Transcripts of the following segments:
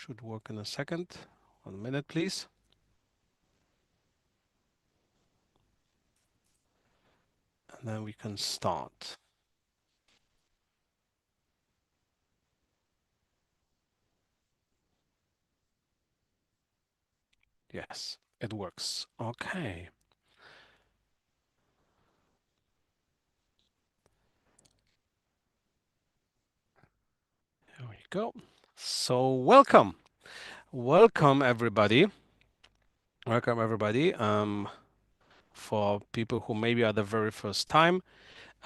Should work in a second. 1 minute, please. And then we can start. Yes, it works. Okay. There we go. So welcome. Welcome everybody. Welcome everybody. For people who maybe are the very first time,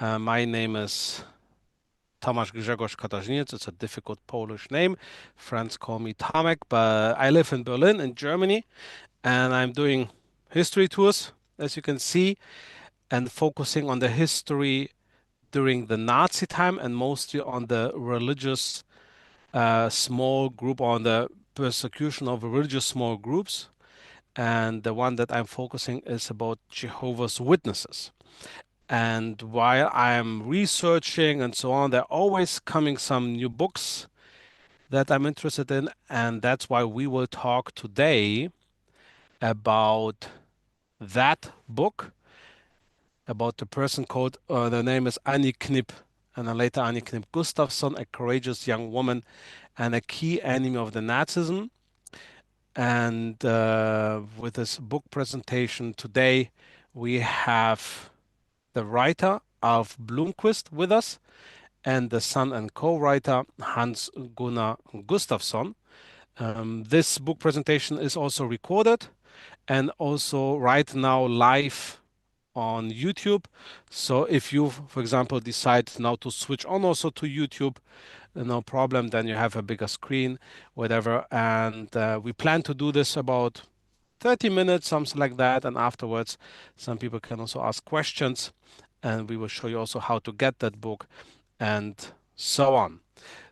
my name is Tomasz Grzegorz Katarzyniec. It's a difficult Polish name. Friends call me Tomek, but I live in Berlin in Germany, and I'm doing history tours, as you can see, and focusing on the history during the Nazi time and mostly on the religious small group, on the persecution of religious small groups. And the one that I'm focusing is about Jehovah's Witnesses. And while I'm researching and so on, there are always coming some new books that I'm interested in. And that's why we will talk today about that book, about the person called, the name is Anni Knipp, and then later Anni Knipp Gustavsson, a courageous young woman and a key enemy of the Nazism. And with this book presentation today, we have the writer Alf Blomqvist with us and the son and co-writer Hans Gunnar Gustafsson. This book presentation is also recorded and also right now live on YouTube. So if you, for example, decide now to switch on also to YouTube, no problem, then you have a bigger screen, whatever. And we plan to do this about 30 minutes, something like that. And afterwards, some people can also ask questions, and we will show you also how to get that book and so on.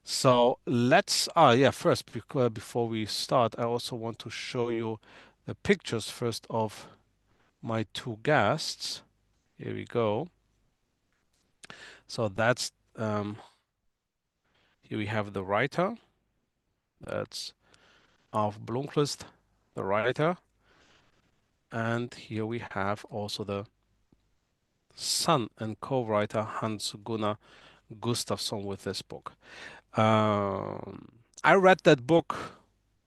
So let's, yeah, first, before we start, I also want to show you the pictures first of my two guests. Here we go. So that's, here we have the writer. That's Alf Blomqvist, the writer. And here we have also the son and co-writer Hans Gunnar Gustafsson with this book. I read that book,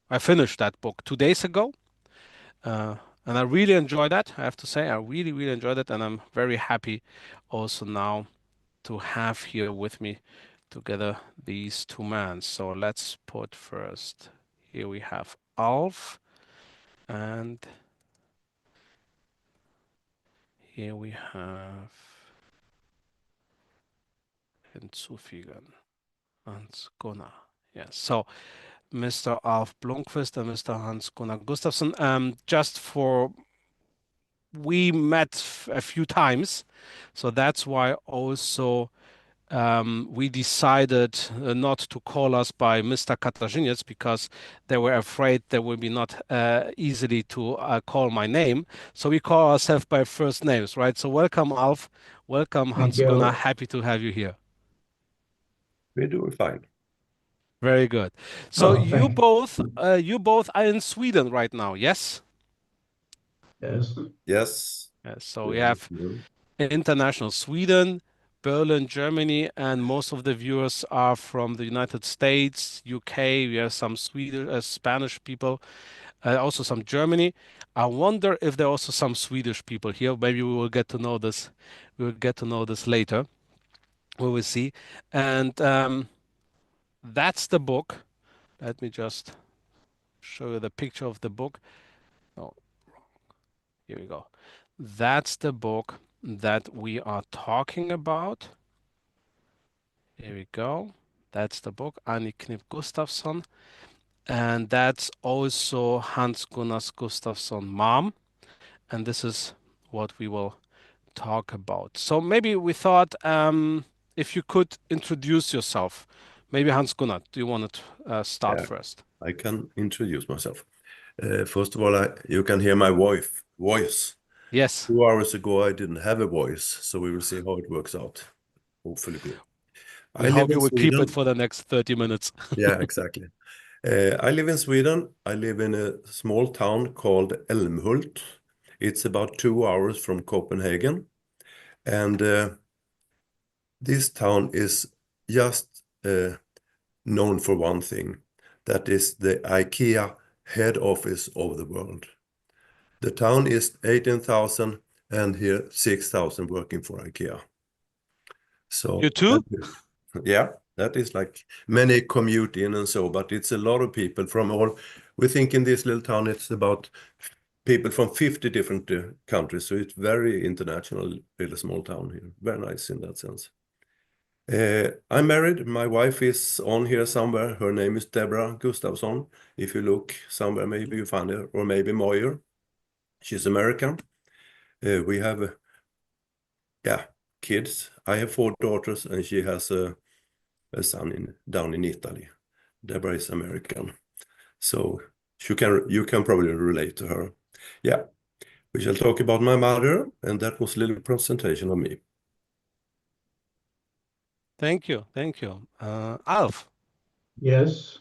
I finished that book 2 days ago. And I really enjoyed that. I have to say, I really, really enjoyed it. And I'm very happy also now to have here with me together these two men. So let's put first, here we have Alf, and here we have hinzufügen, Hans Gunnar. Yes, so Mr. Alf Blomqvist and Mr. Hans Gunnar Gustafsson. Just for, we met a few times, so that's why also we decided not to call us by Mr. Katarzyniec because they were afraid they will be not easily to call my name. So we call ourselves by first names, right? So welcome, Alf. Welcome, Hans Gunnar. Happy to have you here. We're doing fine. Very good. So you both are in Sweden right now, yes? Yes. Yes. Yes. So we have international Sweden, Berlin, Germany, and most of the viewers are from the United States, UK. We have some Swedish, Spanish people, also some Germany. I wonder if there are also some Swedish people here. Maybe we will get to know this. We will get to know this later. We will see. And that's the book. Let me just show you the picture of the book. Oh, here we go. That's the book that we are talking about. Here we go. That's the book, Anni Knipp Gustavsson. And that's also Hans Gunnar Gustafsson, mom. And this is what we will talk about. So maybe we thought if you could introduce yourself. Maybe Hans Gunnar, do you want to start first? I can introduce myself. First of all, you can hear my voice. Yes. 2 hours ago, I didn't have a voice, so we will see how it works out. Hopefully good. I hope you will keep it for the next 30 minutes. Yeah, exactly. I live in Sweden. I live in a small town called Älmhult. It's about 2 hours from Copenhagen. And this town is just known for one thing. That is the IKEA head office of the world. The town is 18,000 and here 6,000 working for IKEA. You So too? yeah, that is like many commute in and so, but it's a lot of people from all. We think in this little town it's about people from 50 different countries, so it's very international, little small town here. Very nice in that sense. I'm married. My wife is on here somewhere. Her name is Deborah Gustavsson. If you look somewhere, maybe you find her, or maybe Moyer. She's American. We have, kids. I have 4 daughters, and she has a son down in Italy. Deborah is American, so you can probably relate to her. Yeah, we shall talk about my mother, and that was a little presentation of me. Thank you. Thank you. Alf. Yes,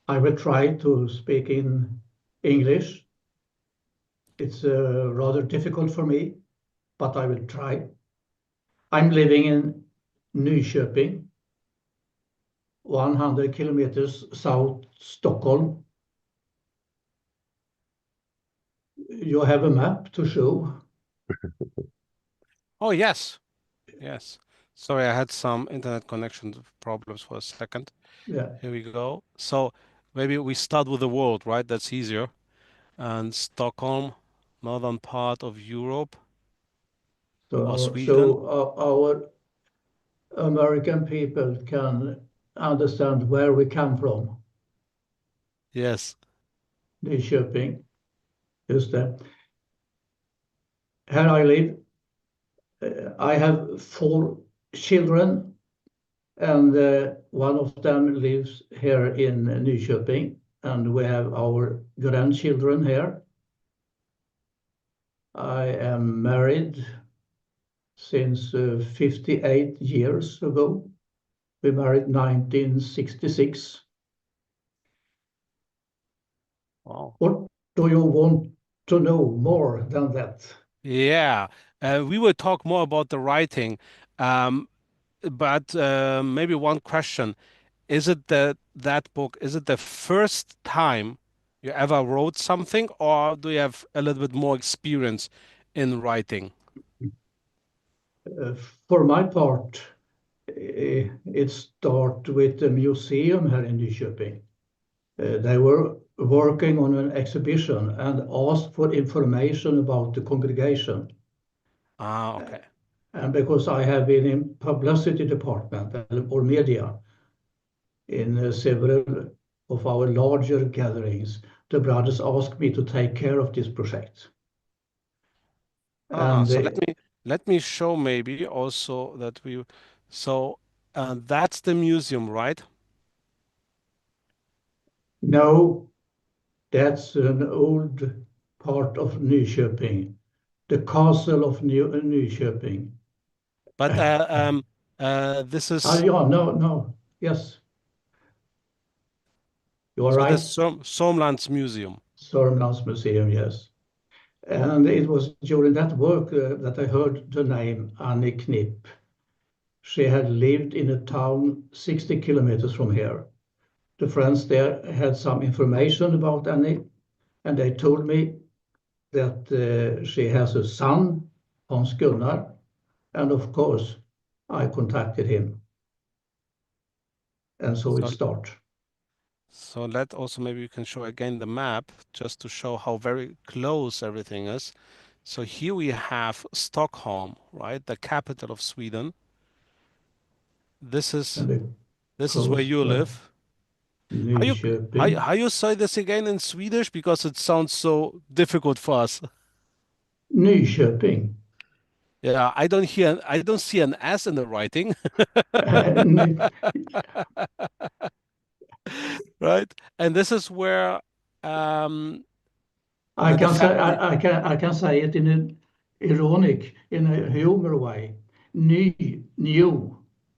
I will try to speak in English. It's rather difficult for me, but I will try. I'm living in Nyköping, 100 kilometers south Stockholm. You have a map to show. Oh, yes. Yes. Sorry, I had some internet connection problems for a second. Yeah. Here we go. So maybe we start with the world, right? That's easier. And Stockholm, northern part of Europe or Sweden. Our American people can understand where we come from. Yes. Nyköping, just det. Here I live. I have 4 children, and one of them lives here in Nyköping, and we have our grandchildren here. I am married since 58 years ago. We married 1966. Wow. What do you want to know more than that? Yeah. We will talk more about the writing. But maybe one question. Is it that book, is it the first time you ever wrote something, or do you have a little bit more experience in writing? For my part, it started with the museum here in Nyköping. They were working on an exhibition and asked for information about the congregation. Ah, okay. And because I have been in publicity department or media in several of our larger gatherings, the brothers asked me to take care of this project. And So let me show maybe also that that's the museum, right? no, that's an old part of Nyköping, the castle of Nyköping. But this is Yeah, no, yes, you are so the right. Somlands Museum. Sörmlands Museum, yes. And it was during that work that I heard the name Anni Knipp. She had lived in a town 60 kilometers from here. The friends there had some information about Annie, and they told me that she has a son, Hans Gunnar, and of course, I contacted him. And so it So started. so let also maybe you can show again the map just to show how very close everything is. So here we have Stockholm, right? The capital of Sweden. This is And the where coast you of live. How you Nyköping. how you say this again in Swedish? Because it sounds so difficult for us. Nyköping. Yeah, I don't see an S in the writing. Right? And this is where I the can say family. I can say it in an ironic, in a humor way. New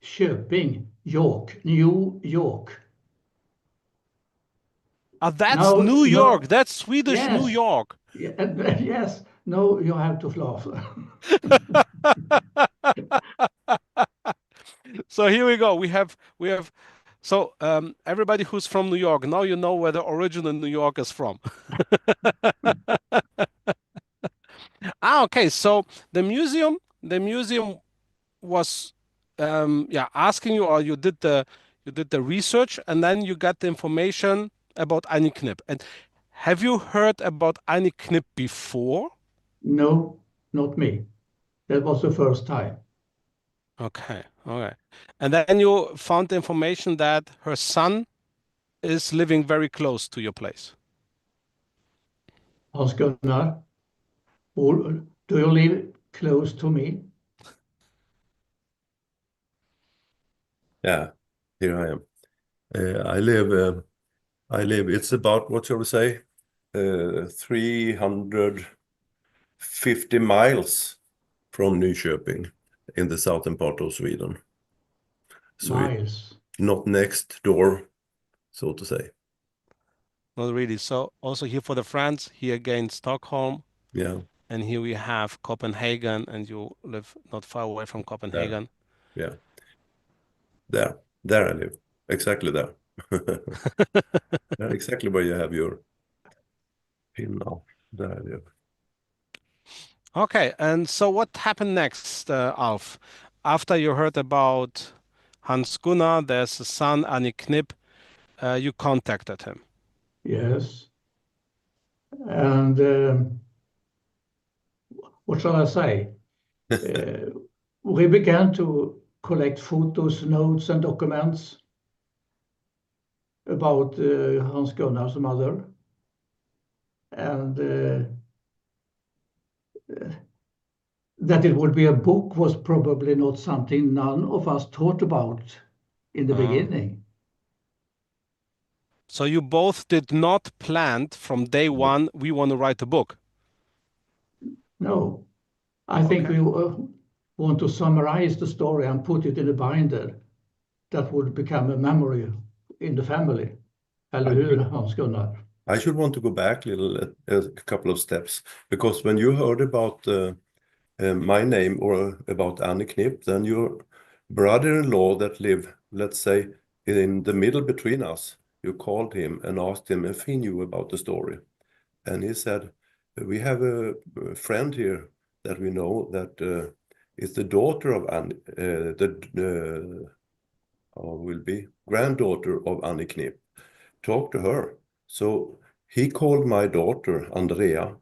Köping, York, New York. That's New York. That's Swedish yes. New York. Yes. No, you have to laugh. So here we go. We have so everybody who's from New York, now you know where the original New York is from. Okay. So the museum was asking you, or you did the research, and then you got the information about Anni Knipp. And have you heard about Anni Knipp before? No, not me. That was the first time. Okay. And then you found the information that her son is living very close to your place. Hans Gunnar, do you live close to me? Yeah, here I am. I live, it's about, what shall we say, 350 miles from Nyköping in the southern part of Sweden. So Miles. not next door, so to say. Not really. So also here for the France, here again Stockholm. Yeah. And here we have Copenhagen, and you live not far away from Copenhagen. Yeah. There I live. Exactly there. Exactly where you have your pin now. There I live. Okay, and so what happened next, Alf? After you heard about Hans Gunnar, there's a son, Anni Knipp, you contacted him. Yes. And what shall I say? We began to collect photos, notes, and documents about Hans Gunnar's mother. And that it would be a book was probably not something none of us thought about in the beginning. So you both did not plan from day one, we want to write a book? No. I think we want to summarize the story and put it in a binder that would become a memory in the family. Eller hur, Hans Gunnar? I should want to go back a couple of steps, because when you heard about my name or about Anni Knipp, then your brother-in-law that lived, let's say, in the middle between us, you called him and asked him if he knew about the story. And he said, we have a friend here that we know that is the daughter of Anni, will be granddaughter of Anni Knipp. Talk to her. So he called my daughter, Andrea,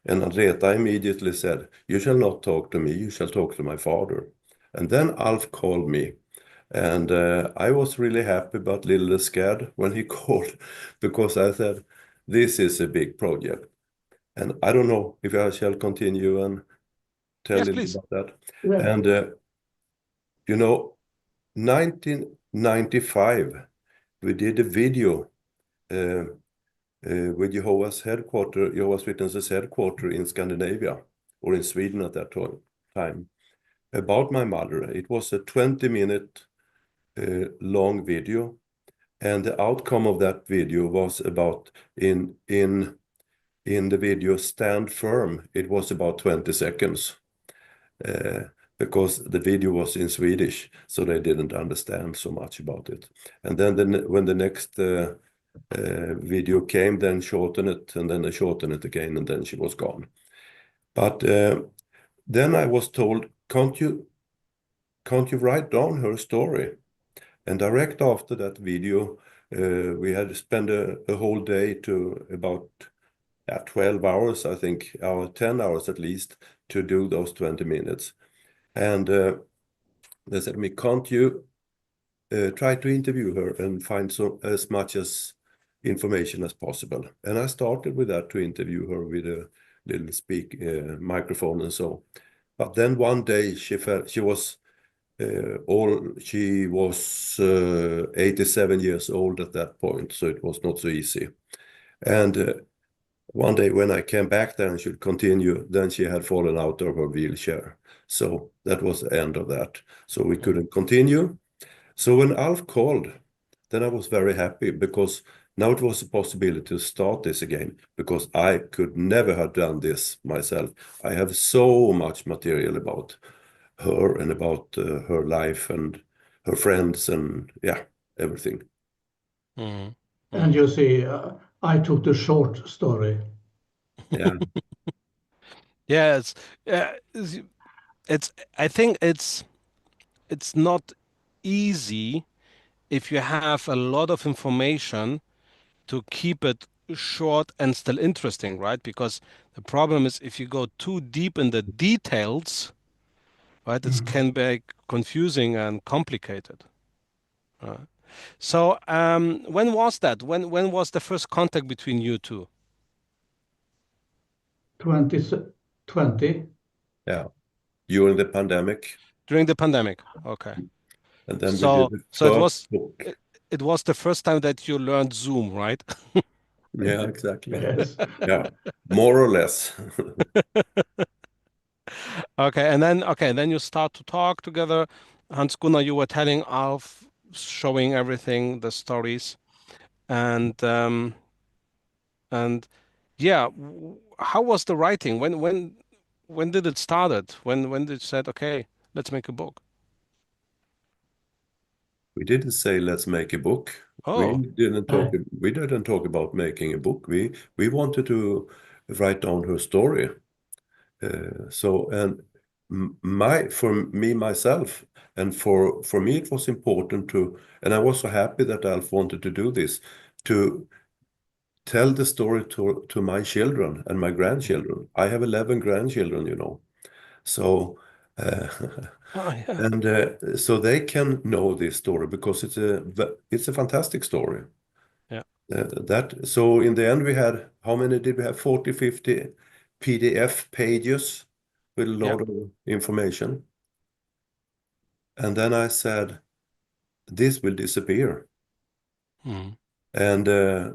and Andrea immediately said, you shall not talk to me, you shall talk to my father. And then Alf called me. And I was really happy but a little scared when he called, because I said, this is a big project. And I don't know if I shall continue and tell a little about that. Yeah. And, 1995, we did a video with Jehovah's Witnesses headquarters in Scandinavia, or in Sweden at that time, about my mother. It was a 20-minute long video, and the outcome of that video was about, in the video Stand Firm, it was about 20 seconds, because the video was in Swedish, so they didn't understand so much about it. And then when the next video came, then shorten it, and then they shortened it again, and then she was gone. But then I was told, can't you write down her story? And direct after that video, we had to spend a whole day to about 12 hours, I think, or 10 hours at least, to do those 20 minutes. And they said to me, can't you try to interview her and find as much information as possible? And I started with that, to interview her with a little microphone and so. But then one day she was 87 years old at that point, so it was not so easy. And one day when I came back there and should continue, then she had fallen out of her wheelchair. So that was the end of that. So we couldn't continue. So when Alf called, then I was very happy, because now it was a possibility to start this again, because I could never have done this myself. I have so much material about her and about her life and her friends and everything. Mm. And you see, I took the short story. Yeah. Yeah, it's I think it's not easy if you have a lot of information to keep it short and still interesting, right? Because the problem is if you go too deep in the details, right, it can be confusing and complicated. So when was that? When was the first contact between you two? 2020. Yeah. During the pandemic. During the pandemic. Okay. And then we did So the so first book. it was the first time that you learned Zoom, right? Yeah, exactly. Yes. Yeah, more or less. Okay, and then you start to talk together. Hans Gunnar, you were telling Alf, showing everything, the stories, and and yeah, how was the writing? When did it started? When did you said, okay, let's make a book? We didn't say let's make a book. We Oh, didn't talk about making a book. We wanted to write down her story. For me myself, and for me it was important to, and I was so happy that Alf wanted to do this, to tell the story to my children and my grandchildren. I have 11 grandchildren, you know. So oh yeah, and so they can know this story, because it's a fantastic story. yeah, So in the end we had, how many did we have? 40, 50 PDF pages with a yeah. lot of information. And then I said, this will disappear, Mm. and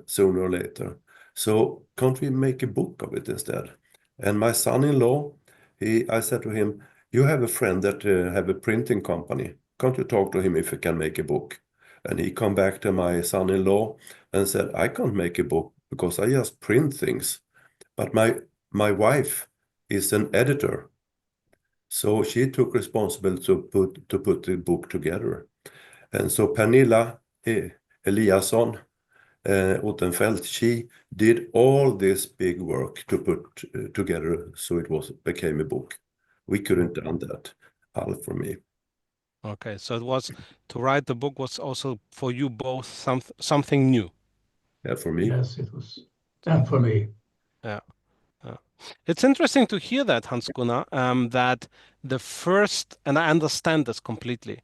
sooner or later. So can't we make a book of it instead? And my son-in-law, I said to him, you have a friend that have a printing company. Can't you talk to him if he can make a book? And he come back to my son-in-law and said, I can't make a book because I just print things. But my wife is an editor, so she took responsibility to put the book together. And so Pernilla Eliasson Ottenfeld, she did all this big work to put together, so became a book. We couldn't done that, Alf for me. Okay, so it was to write the book was also for you both something new. Yeah, for me. Yes, it was. And for me. Yeah. Yeah. It's interesting to hear that, Hans Gunnar, that the first, and I understand this completely,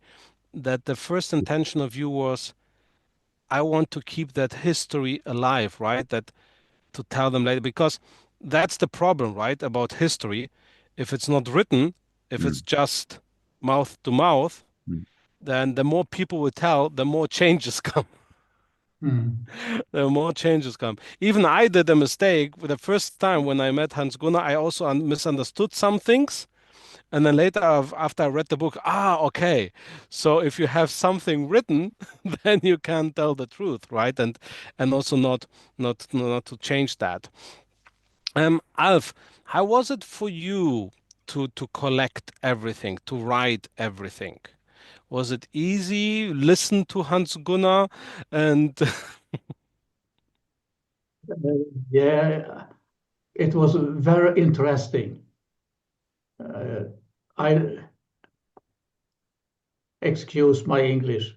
that the first intention of you was, I want to keep that history alive, right? That to tell them later, because that's the problem, right? About history. If it's not written, if it's Mm. just mouth to mouth, Mm. then the more people will tell, the more changes come. Mm. The more changes come. Even I did a mistake the first time when I met Hans Gunnar. I also misunderstood some things. And then later, after I read the book, okay. So if you have something written, then you can tell the truth, right? And also not to change that. Alf, how was it for you to collect everything, to write everything? Was it easy? Listen to Hans Gunnar and Yeah, it was very interesting. I excuse my English.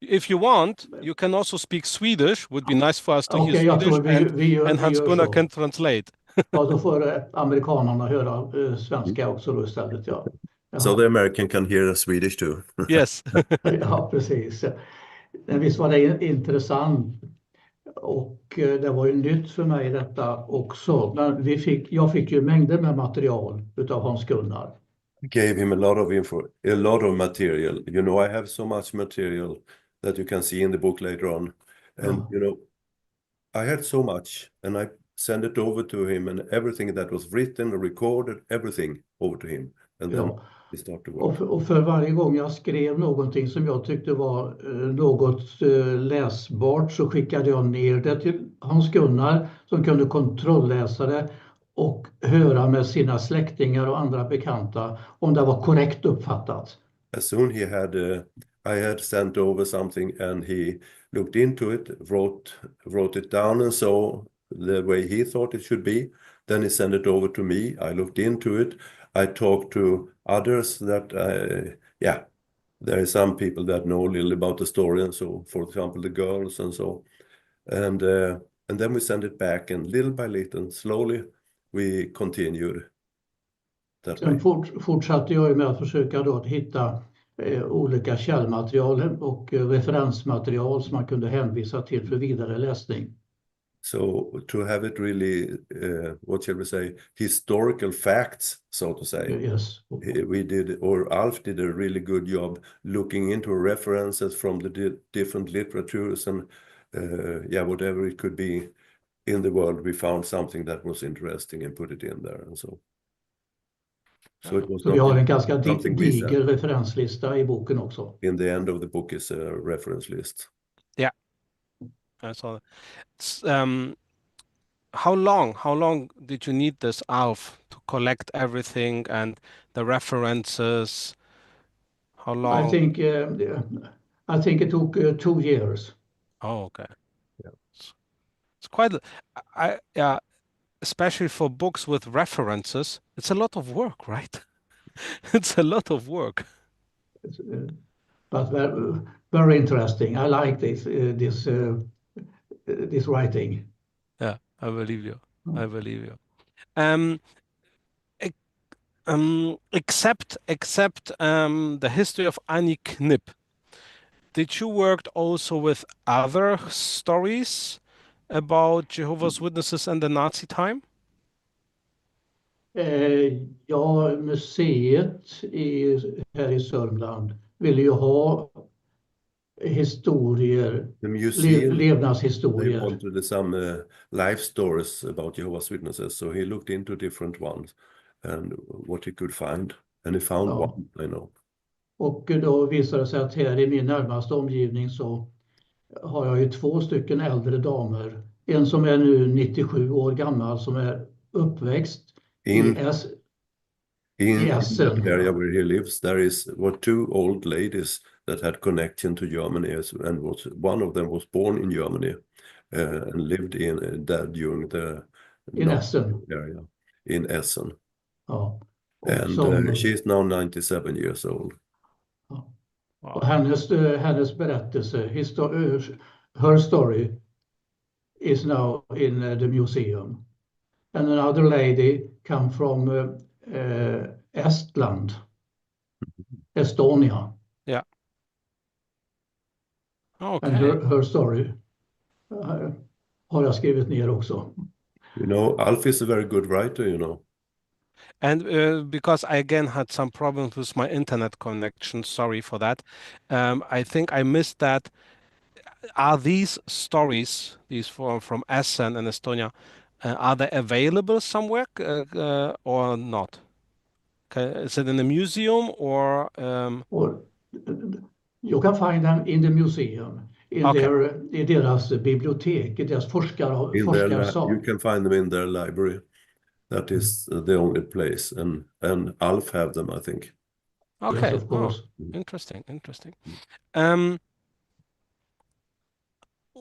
if you want, you can also speak Swedish. Would be nice for us to hear Okej, jag Swedish, tror and vi Hans gör Gunnar så. can translate. Ja, då får amerikanerna höra svenska också då istället. Ja. So Ja. the American can hear Swedish too. Yes. Ja, precis. Men visst var det intressant. Och det var ju nytt för mig detta också. Men jag fick ju mängder med material utav Hans Gunnar. Gave him a lot of a lot of material. You know, I have so much material that you can see in the book later on. And, you know, I had so much, and I sent it over to him, and everything that was written, recorded, everything over to him. And then, Ja. we start to work. Och för varje gång jag skrev någonting som jag tyckte var något läsbart så skickade jag ner det till Hans-Gunnar som kunde kontrollläsa det och höra med sina släktingar och andra bekanta om det var korrekt uppfattat. As soon I had sent over something and he looked into it, wrote it down and saw the way he thought it should be. Then he sent it over to me. I looked into it. I talked to others that, there are some people that know a little about the story and so, for example, the girls and so. And then we sent it back and little by little, slowly, we continued that way. Sen fortsatte jag med att försöka då att hitta olika källmaterial och referensmaterial som man kunde hänvisa till för vidare läsning. So to have it really, what shall we say, historical facts, so to say. Yes. Alf did a really good job looking into references from the different literatures and whatever it could be in the world, we found something that was interesting and put it in there and so. So it was Så vi har en ganska diger referenslista i boken också. In the end of the book is a reference list. Yeah, I saw that. How long did you need this, Alf, to collect everything and the references? How long? I think it took 2 years. Oh, okay. Yeah. It's quite, especially for books with references, it's a lot of work, right? It's a lot of work. But very interesting. I like this writing. Yeah, I believe you. I believe you. Except the history of Anni Knipp, did you work also with other stories about Jehovah's Witnesses and the Nazi time? Ja, museet här i Sörmland ville ju ha historier, levnadshistorier. They wanted some life stories about Jehovah's Witnesses, so he looked into different ones and what he could find, and he found one, I know. Och då visade det sig att här i min närmaste omgivning så har jag ju 2 stycken äldre damer. En som är nu 97 år gammal som är uppväxt i Essen. In that area where he lives, there were 2 old ladies that had connection to Germany, and one of them was born in Germany and lived there during the Essen area in Essen. Ja. And she's now 97 years old. Ja. Och hennes berättelse, her story is now in the museum. And another lady come from Estland, Estonia. Yeah. Okay. And her story har jag skrivit ner också. You know, Alf is a very good writer, you know. And because I again had some problems with my internet connection, sorry for that. I think I missed that. Are these stories, these from Essen and Estonia, are they available somewhere or not? Is it in a museum or? You can find them in the museum, in deras bibliotek, i deras forskarsal. You can find them in their library. That is the only place, and Alf have them, I think. Okay, yes, of course. Interesting.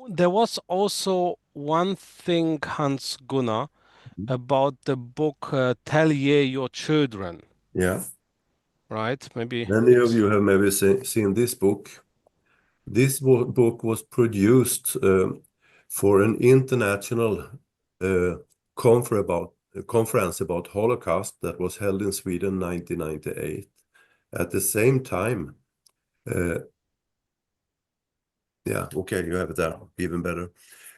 There was also one thing, Hans Gunnar, about the book Tell Ye Your Children. Yeah. Right? Maybe many of you have maybe seen this book. This book was produced for an international conference about Holocaust that was held in Sweden in 1998. At the same time, you have it there, even better.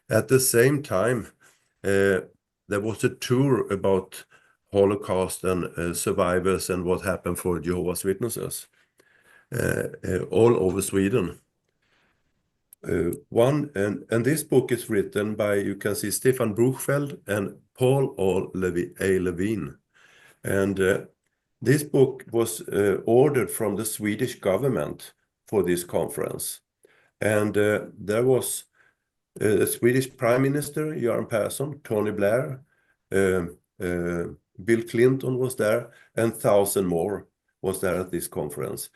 At the same time, there was a tour about Holocaust and survivors and what happened for Jehovah's Witnesses all over Sweden. And this book is written by, you can see, Stefan Bruchfeld and Paul A. Levine. And This book was ordered from the Swedish government for this conference. And there was the Swedish Prime Minister, Göran Persson, Tony Blair, Bill Clinton was there, and 1,000 more was there at this conference.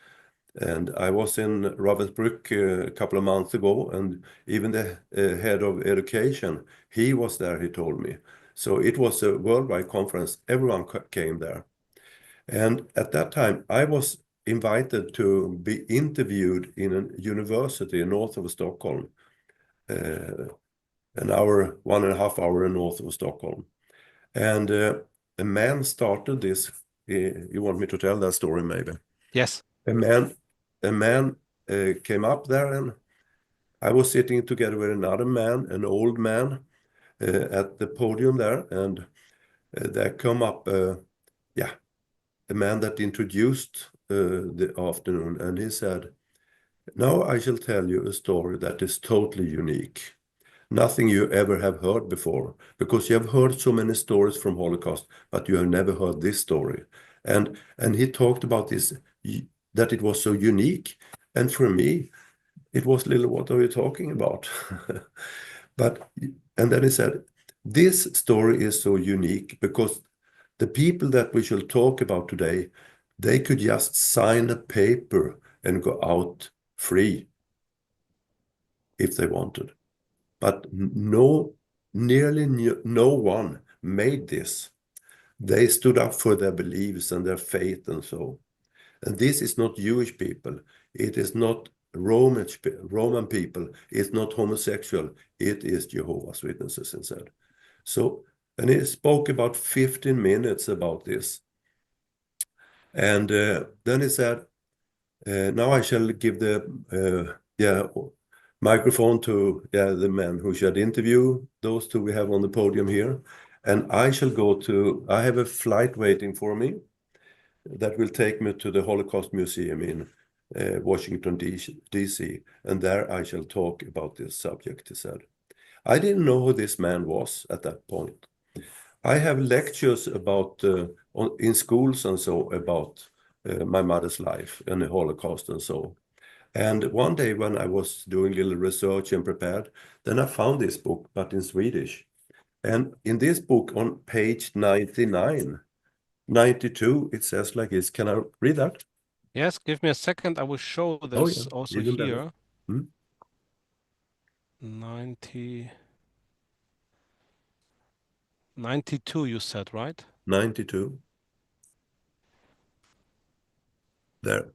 And I was in Ravens-brück a couple of months ago, and even the head of education, he was there, he told me. So it was a worldwide conference. Everyone came there. And at that time, I was invited to be interviewed in a university north of Stockholm, an hour, 1.5 hours north of Stockholm. And a man started this. You want me to tell that story, maybe? Yes. A man came up there, and I was sitting together with another man, an old man, at the podium there, and there come up, a man that introduced the afternoon, and he said, "Now I shall tell you a story that is totally unique. Nothing you ever have heard before, because you have heard so many stories from Holocaust, but you have never heard this story." And he talked about this, that it was so unique. And for me, it was little, what are you talking about? And then he said, this story is so unique because the people that we shall talk about today, they could just sign a paper and go out free if they wanted. But nearly no one made this. They stood up for their beliefs and their faith and so. And this is not Jewish people. It is not Roman people. It's not homosexual. It is Jehovah's Witnesses instead. So, and he spoke about 15 minutes about this. And then he said, now I shall give the microphone to the man who should interview those two we have on the podium here. And I shall I have a flight waiting for me that will take me to the Holocaust Museum in Washington, D.C. And there I shall talk about this subject, he said. I didn't know who this man was at that point. I have lectures about in schools and so about my mother's life and the Holocaust and so. And one day when I was doing a little research and prepared, then I found this book, but in Swedish. And in this book on page 99, 92, it says like this. Can I read that? Yes, give me a second. I will show this also Even here. better. 92, you said, right? 92. There.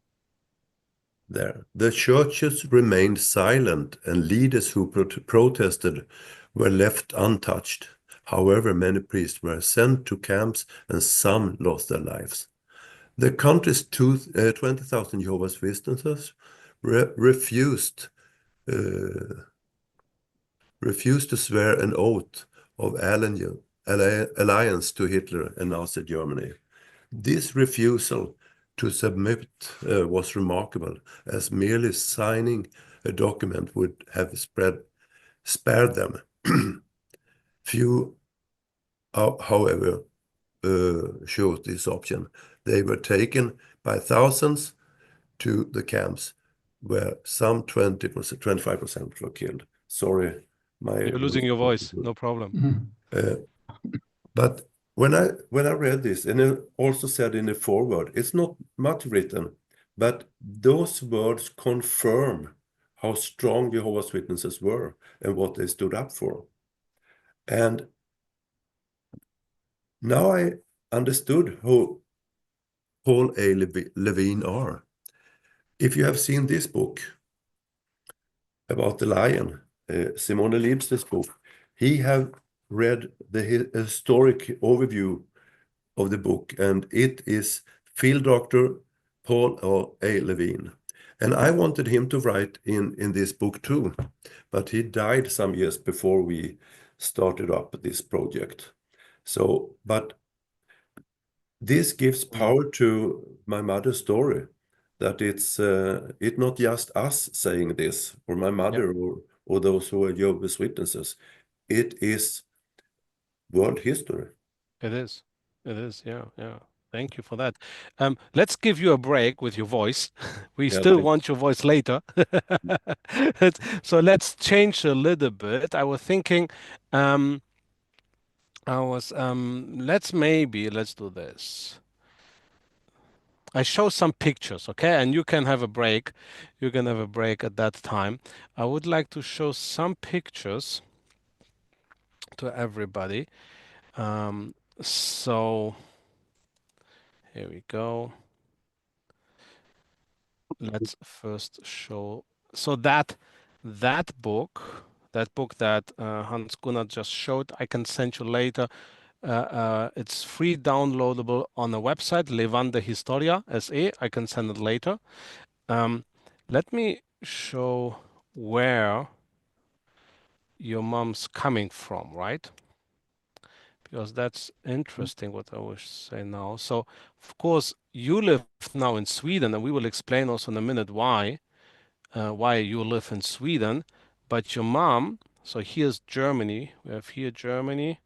The churches remained silent, and leaders who protested were left untouched. However, many priests were sent to camps, and some lost their lives. The country's 20,000 Jehovah's Witnesses refused to swear an oath of alliance to Hitler and Nazi Germany. This refusal to submit was remarkable, as merely signing a document would have spared them. Few, however, chose this option. They were taken by thousands to the camps, where some 25% were killed. Sorry, you're losing your voice. No problem. But when I read this, and it also said in the foreword, it's not much written, but those words confirm how strong Jehovah's Witnesses were and what they stood up for. And now I understood who Paul A. Levine are. If you have seen this book about the lion, Simone Liebster's book, he have read the historic overview of the book, and it is field doctor Paul A. Levine. And I wanted him to write in this book too, but he died some years before we started up this project. So, but this gives power to my mother's story, that it's not just us saying this, or my mother, or those who are Jehovah's Witnesses. It is world history. It is, yeah. Thank you for that. Let's give you a break with your voice. We Yeah, still thanks. want your voice later. So let's change a little bit. I was thinking, um, let's do this. I show some pictures, okay? And you can have a break. You can have a break at that time. I would like to show some pictures to everybody. So here we go. Let's first show. So that book that Hans Gunnar just showed, I can send you later. It's free downloadable on the website Levande Historia SE. I can send it later. Let me show where your mom's coming from, right? Because that's interesting what I will say now. So, of course, you live now in Sweden, and we will explain also in a minute why you live in Sweden. But your mom, so here's Germany. We have here Germany.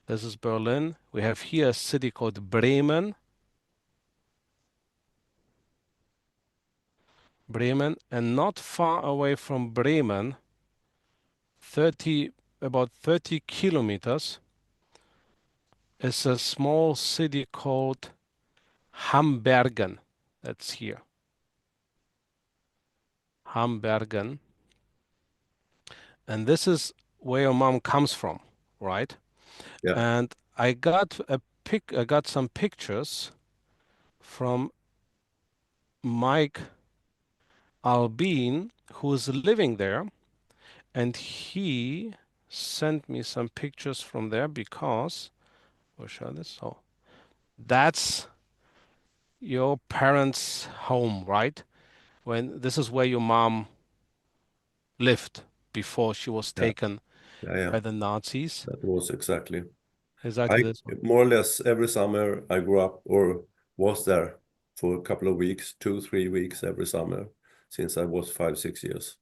This is Berlin. We have here a city called Bremen. Bremen, and not far away from Bremen, about 30 kilometers, is a small city called Hambergen. That's here. Hambergen. And this is where your mom comes from, right? Yeah. And I got some pictures from Mike Albin, who's living there, and he sent me some pictures from there because we'll show this. So that's your parents' home, right? When this is where your mom lived before she was Yeah. taken Yeah. by the Nazis. That was exactly. Exactly this one. More or less every summer I grew up or was there for a couple of weeks, 2-3 weeks every summer since I was 5-6 years.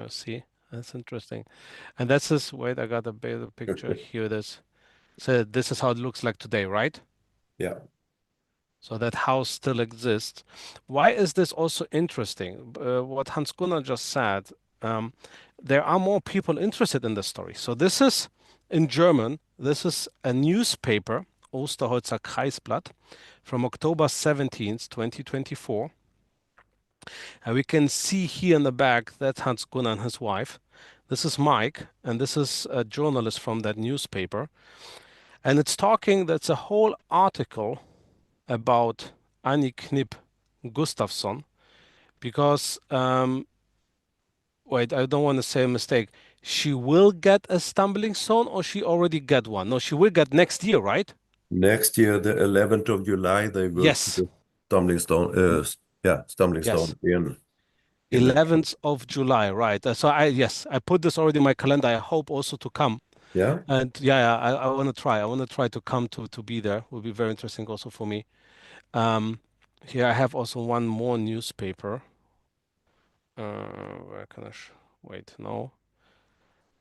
See, that's interesting. And that's this. Wait, I got a better picture. Here it is. So this is how it looks like today, right? Yeah. So that house still exists. Why is this also interesting? What Hans Gunnar just said, um, there are more people interested in the story. So this is in German. This is a newspaper, Osterholzer Kreisblatt, from October 17th, 2024. And we can see here in the back, that's Hans Gunnar and his wife. This is Mike, and this is a journalist from that newspaper. And that's a whole article about Anni Knipp Gustavsson because, wait, I don't want to say a mistake. She will get a stumbling stone or she already get one? No, she will get next year, right? Next year, the 11th of July, they will Yes. put the stumbling stone. Stumbling Yes. stone in 11th of July, right? So I put this already in my calendar. I hope also to come. Yeah. And yeah, I want to try. I want to try to come to be there. Will be very interesting also for me. Here I have also one more newspaper. Where can I wait? No.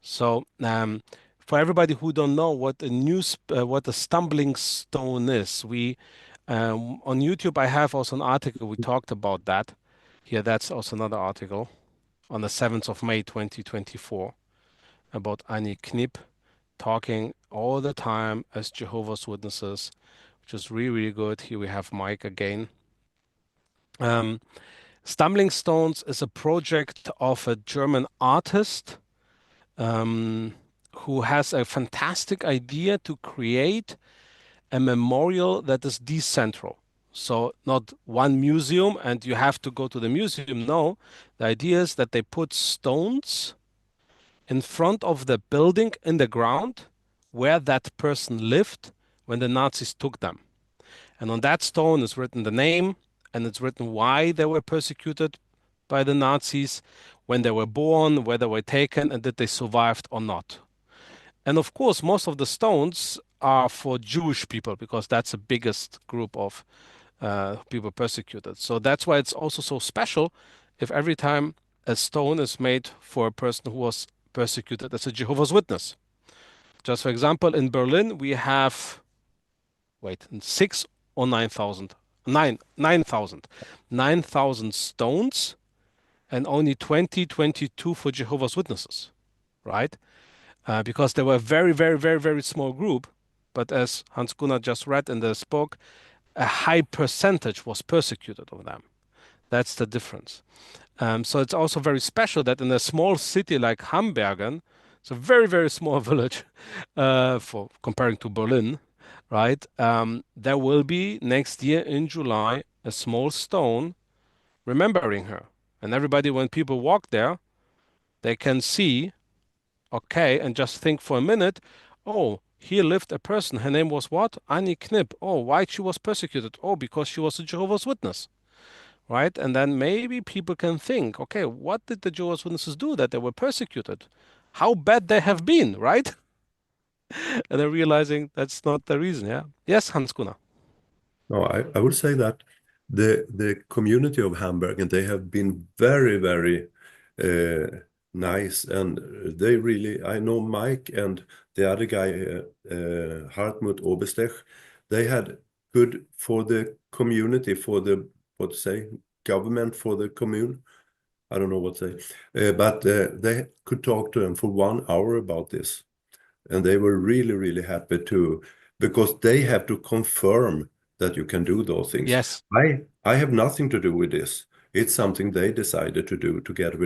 So, for everybody who don't know what a stumbling stone is, we on YouTube I have also an article we talked about that. Here, that's also another article on the 7th of May 2024 about Anni Knipp talking all the time as Jehovah's Witnesses, which is really, really good. Here we have Mike again. Stumbling Stones is a project of a German artist who has a fantastic idea to create a memorial that is decentral. So not one museum and you have to go to the museum. No, the idea is that they put stones in front of the building in the ground where that person lived when the Nazis took them. And on that stone is written the name and it's written why they were persecuted by the Nazis, when they were born, where they were taken, and that they survived or not. And of course, most of the stones are for Jewish people because that's the biggest group of people persecuted. So that's why it's also so special if every time a stone is made for a person who was persecuted as a Jehovah's Witness. Just for example, in Berlin, we have, in 6 or 9,000. 9,000. 9,000 stones and only 22 for Jehovah's Witnesses, right? Because they were a very, very, very, very small group. But as Hans Gunnar just read in this book, a high percentage was persecuted of them. That's the difference. So it's also very special that in a small city like Hamburgen, it's a very, very small village for comparing to Berlin, right? There will be next year in July a small stone remembering her. And everybody, when people walk there, they can see, okay, and just think for a minute, oh, here lived a person. Her name was what? Anni Knipp. Oh, why she was persecuted? Oh, because she was a Jehovah's Witness, right? And then maybe people can think, okay, what did the Jehovah's Witnesses do that they were persecuted? How bad they have been, right? And they're realizing that's not the reason, yeah? Yes, Hans Gunnar. No, I would say that the community of Hamburg, and they have been very, very nice, and they really, I know Mike and the other guy, Hartmut Oberstech, they had good for the community, for the, what to say, government, for the commune. I don't know what to say, but they could talk to them for 1 hour about this. And they were really, really happy to, because they have to confirm that you can do those things. Yes. I have nothing to do with this. It's something they decided to do together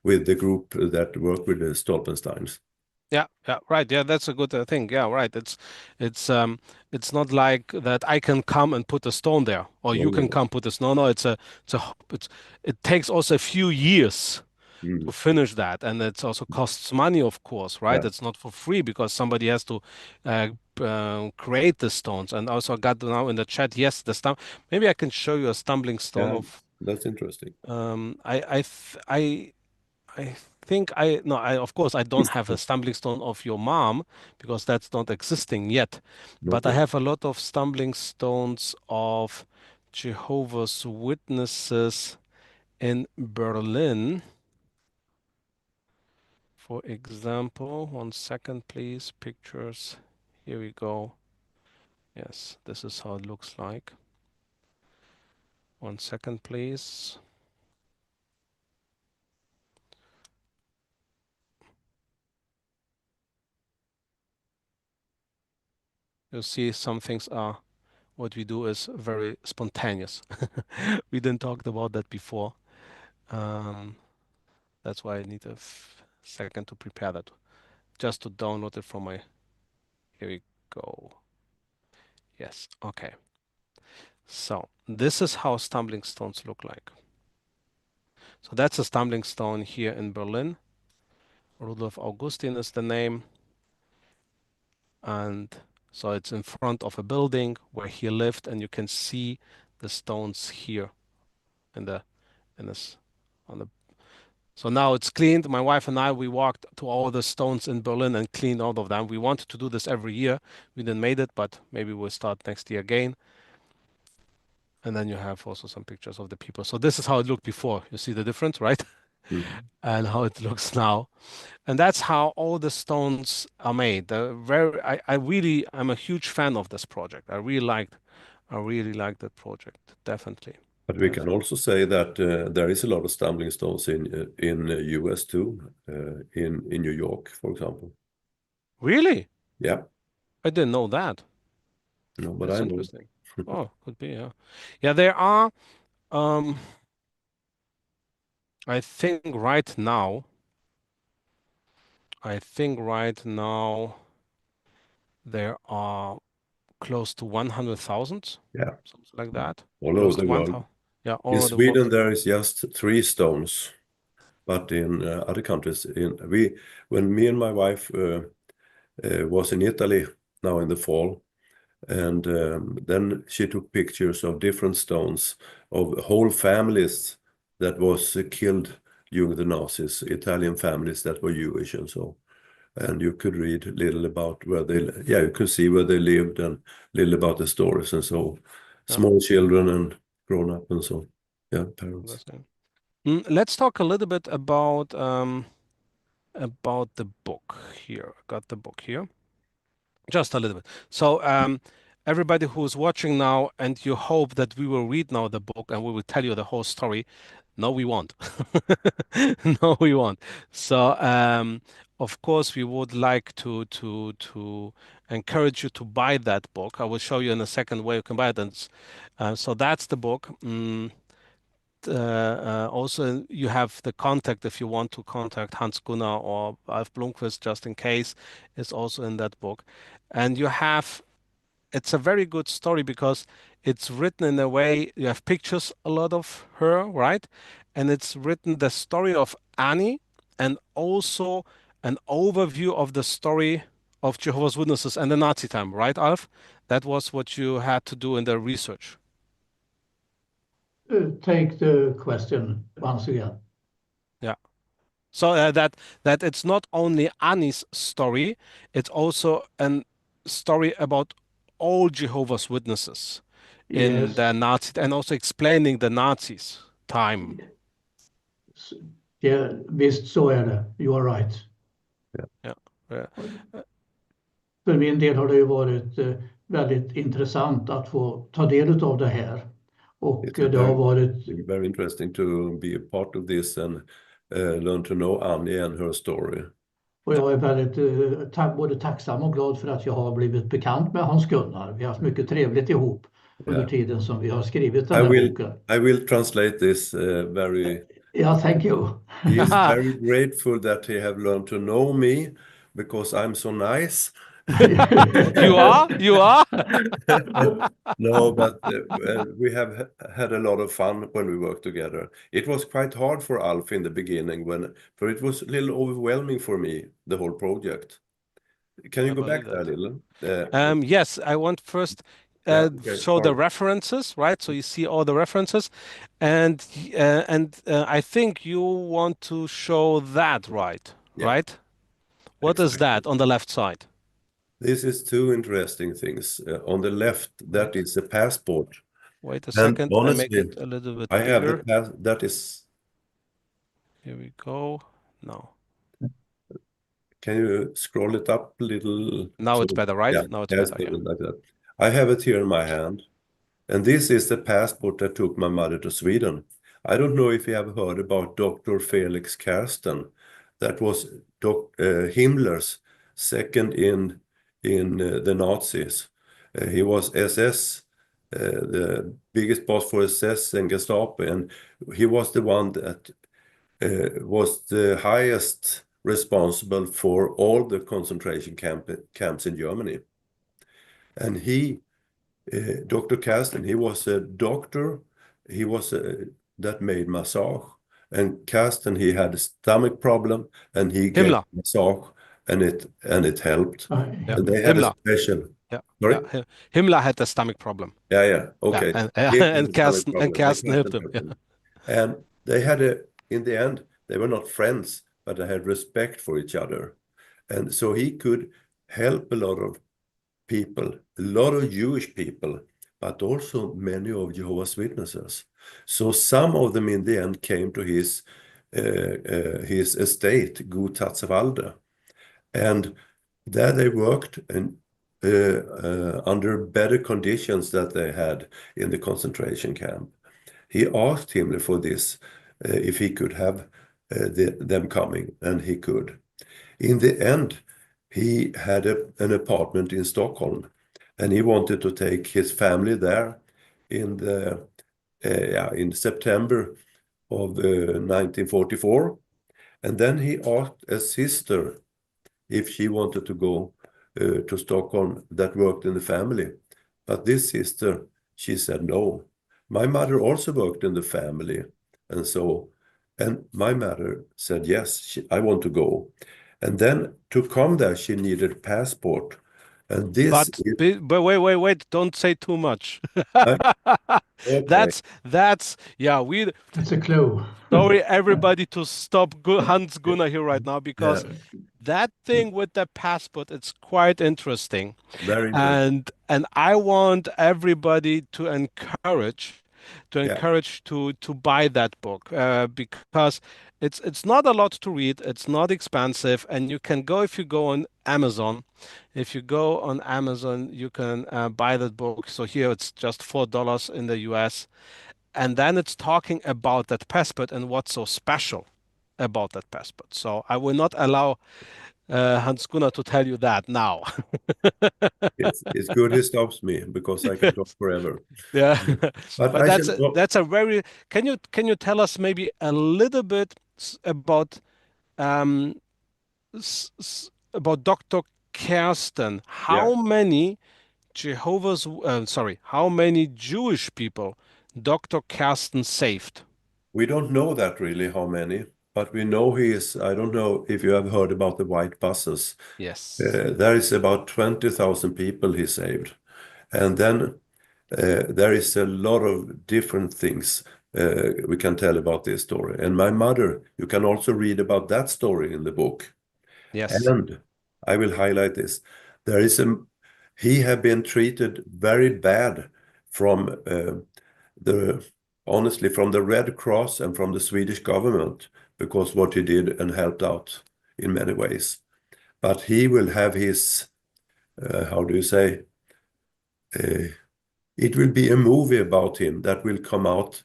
with the group that work with the Stolpensteins. Yeah, right. Yeah, that's a good thing. Yeah, right. It's not like that I can come and put a stone there, or No, you no, can no. come put a stone. No, it takes also a few years to finish that, and it also costs money, of course, right? Yeah. It's not for free because somebody has to uh, create the stones. And also, I got now in the chat, yes, the stump. Maybe I can show you a stumbling stone Yeah, of. that's interesting. I think I no I of course I don't have a stumbling stone of your mom because that's not existing yet, Not but I yet. have a lot of stumbling stones of Jehovah's Witnesses in Berlin. For example, 1 second, please. Pictures. Here we go. Yes, this is how it looks like. 1 second, please. You'll see some things are what we do is very spontaneous. We didn't talk about that before. Um, that's why I need a second to prepare that, just to download it from my. Here we go. Yes, okay. So this is how stumbling stones look like. So that's a stumbling stone here in Berlin. Rudolf Augustin is the name, and so it's in front of a building where he lived, and you can see the stones here in this on the. So now it's cleaned. My wife and I, we walked to all the stones in Berlin and cleaned all of them. We wanted to do this every year. We didn't made it, but maybe we'll start next year again. And then you have also some pictures of the people. So this is how it looked before. You see the difference, right? Mhm. And how it looks now. And that's how all the stones are made. I'm a huge fan of this project. I really liked that project. Definitely. But we can Definitely. also say that there is a lot of stumbling stones in US too, in New York, for example. Really? Yeah, I didn't know that. no, but That's I know. interesting. Oh, could be, yeah. Yeah, there are, um, I think right now, I think right now there are close to 100,000, Yeah, something like that. all Close over to the world. 1,000. Yeah, all In over the world. Sweden, there is just 3 stones, but in other countries, when me and my wife was in Italy now in the fall, and then she took pictures of different stones of whole families that was killed during the Nazis, Italian families that were Jewish and so. And you could read a little about you could see where they lived and little about the stories and so. Yeah, Small children and grown up and so. Yeah, parents. that's it. Let's talk a little bit about the book here. I got the book here. Just a little bit. So everybody who's watching now and you hope that we will read now the book and we will tell you the whole story, no, we won't. No, we won't. So, of course, we would like to encourage you to buy that book. I will show you in a second where you can buy it. And so that's the book. Also, you have the contact if you want to contact Hans Gunnar or Alf Blomqvist, just in case, is also in that book. And you have, it's a very good story because it's written in a way, you have pictures, a lot of her, right? And it's written the story of Annie and also an overview of the story of Jehovah's Witnesses and the Nazi time, right, Alf? That was what you had to do in the research. Take the question once again. Yeah. So that it's not only Annie's story, it's also a story about all Jehovah's Witnesses in Yes. the Nazi and also explaining the Nazis time. Ja, visst så är det. You are right. Yeah. Yeah. För min del har det ju varit väldigt intressant att få ta del av det här. Och det har varit very interesting to be a part of this and learn to know Annie and her story. Och jag är väldigt både tacksam och glad för att jag har blivit bekant med Hans Gunnar. Vi har haft mycket trevligt ihop under tiden som vi har skrivit den här boken. I will translate this very... Yeah, thank you. He is very grateful that he have learned to know me because I'm so nice. You are? You are? No, but we have had a lot of fun when we worked together. It was quite hard for Alf in the beginning, for it was a little overwhelming for me, the whole project. Can you go back there a little? Yes, I want first show the references, right? So you see all the references, and I think you want to show that, right? Yeah. Right? What is that on the left side? This is two interesting things. On the left, that is a passport. Wait a second, honestly, I make it a little bit I have bigger. that is... Here we go. No. Can you scroll it up a little? Now it's better, right? Yeah, Now it's better, yeah. like that. I have it here in my hand. And this is the passport that took my mother to Sweden. I don't know if you have heard about Dr. Felix Kersten. That was Himmler's second in the Nazis. He was SS, the biggest boss for SS and Gestapo, and he was the one that was the highest responsible for all the concentration camps in Germany. And he, Dr. Kersten, he was a doctor. He was that made massage. And Kersten, he had a stomach problem, and he gave massage, and it helped. Yeah. And they had Himmler. a special. Yeah. Sorry? Yeah. Himmler had a stomach problem. Yeah. Okay. Yeah. And Kersten helped him. Yeah. And they had in the end, they were not friends, but they had respect for each other. And so he could help a lot of people, a lot of Jewish people, but also many of Jehovah's Witnesses. So some of them in the end came to his estate, Gut Tatzewalde. And there they worked and under better conditions that they had in the concentration camp. He asked Himmler for this, if he could have them coming, and he could. In the end, he had an apartment in Stockholm, and he wanted to take his family there in September of 1944. And then he asked a sister if she wanted to go to Stockholm that worked in the family. But this sister, she said no. My mother also worked in the family, and my mother said yes, I want to go. And then to come there, she needed a passport. And this but wait, don't say too much. Okay. That's It's a clue. Sorry, everybody, to stop Hans Gunnar here right now, because that thing with the passport, it's quite interesting. Very interesting. And I want everybody to encourage to buy that book, because It's not a lot to read. It's not expensive, and you can go if you go on Amazon. If you go on Amazon, you can buy that book. So here it's just $4 in the US, and then it's talking about that passport and what's so special about that passport. So I will not allow Hans Gunnar to tell you that now. It's good he stops me because I can talk forever. Yeah, But but I should, that's a very. Can you tell us maybe a little bit about um about Dr. Kersten? yeah, How many Jewish people Dr. Kersten saved? we don't know that really how many, but we know he is, I don't know if you have heard about the white buses. Yes. There is about 20,000 people he saved. And then there is a lot of different things we can tell about this story. And my mother, you can also read about that story in the book. Yes. And I will highlight this. There is he had been treated very bad from the honestly from the Red Cross and from the Swedish government because what he did and helped out in many ways. But he will have his how do you say? It will be a movie about him that will come out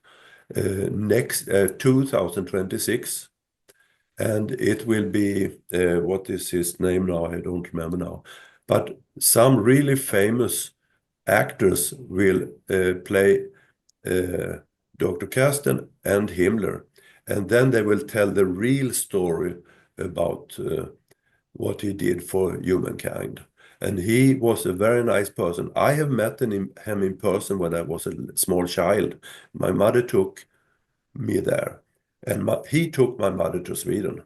next 2026. And it will be, what is his name now? I don't remember now. But some really famous actors will play Dr. Kersten and Himmler. And then they will tell the real story about what he did for humankind. And he was a very nice person. I have met him in person when I was a small child. My mother took me there. And he took my mother to Sweden,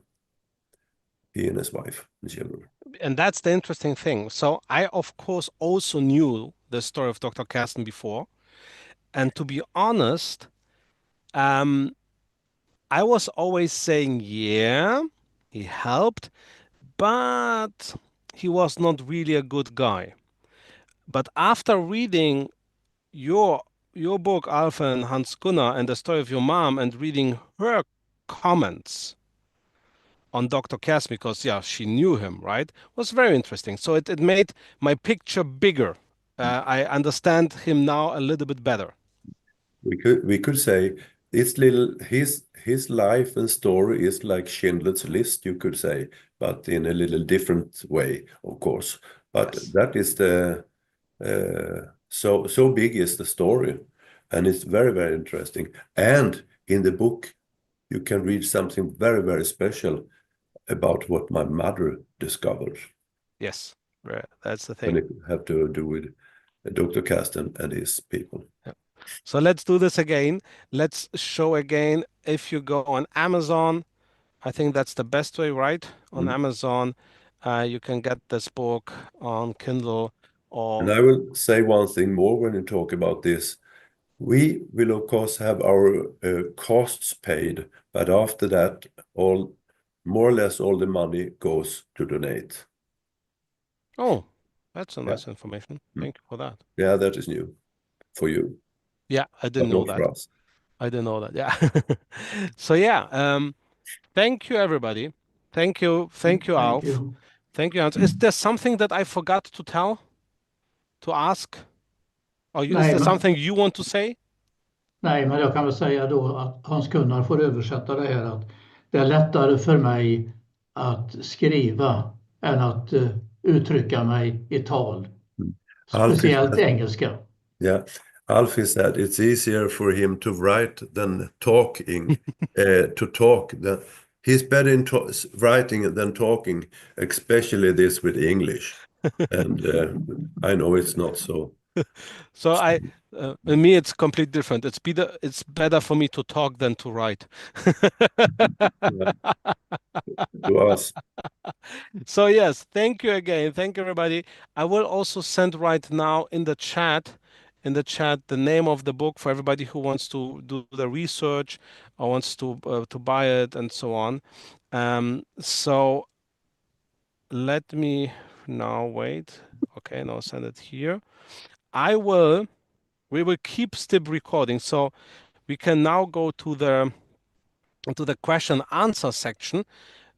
he and his wife and children. And that's the interesting thing. So I, of course, also knew the story of Dr. Kersten before. And to be honest, um, I was always saying, yeah, he helped, but he was not really a good guy. But after reading your your book, Alpha and Hans Gunnar, and the story of your mom, and reading her comments on Dr. Cass, because yeah, she knew him, right? Was very interesting. So it made my picture bigger. I understand him now a little bit better. We could say this little his life and story is like Schindler's List, you could say, but in a little different way, of course. But Yes. that is the so big is the story, and it's very, very interesting. And in the book, you can read something very, very special about what my mother discovered, Yes. Right. That's the and thing. it have to do with Dr. Kersten and his people. Yeah. So let's do this again. Let's show again. If you go on Amazon, I think that's the best way, right? On Mm. Amazon, you can get this book on Kindle And or I will say one thing more when you talk about this. We will, of course, have our costs paid, but after that, more or less all the money goes to donate. oh, that's a Yeah. nice information. Mm. Thank you for that. Yeah, that is new for you, Yeah, I didn't but know not that. for us. I didn't know that. Yeah. So yeah, thank you everybody. Thank you, Thank Alf. you. Thank you, Hans. Is there something that I forgot to ask? Or is Nej, there something you want to say? nej, men jag kan väl säga då att Hans-Gunnar får översätta det här, att det är lättare för mig att skriva än att uttrycka mig i tal, Mm. Alfie speciellt said, engelska. yeah, Alfie said it's easier for him to write than talking, to talk. He's better in writing than talking, especially this with English. And I know it's not so. So in me, it's completely different. It's better for me to talk than to write. Yeah, to us. So yes, thank you again. Thank you, everybody. I will also send right now in the chat, the name of the book for everybody who wants to do the research or wants to buy it and so on. So let me now wait. Okay, now send it here. We will keep still recording, so we can now go to the to the question answer section,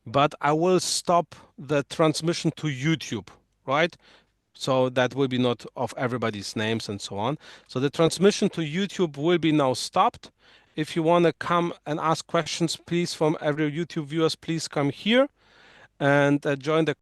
but I will stop the transmission to YouTube, right? So that will be not of everybody's names and so on. So the transmission to YouTube will be now stopped. If you want to come and ask questions, please, from every YouTube viewers, please come here and join the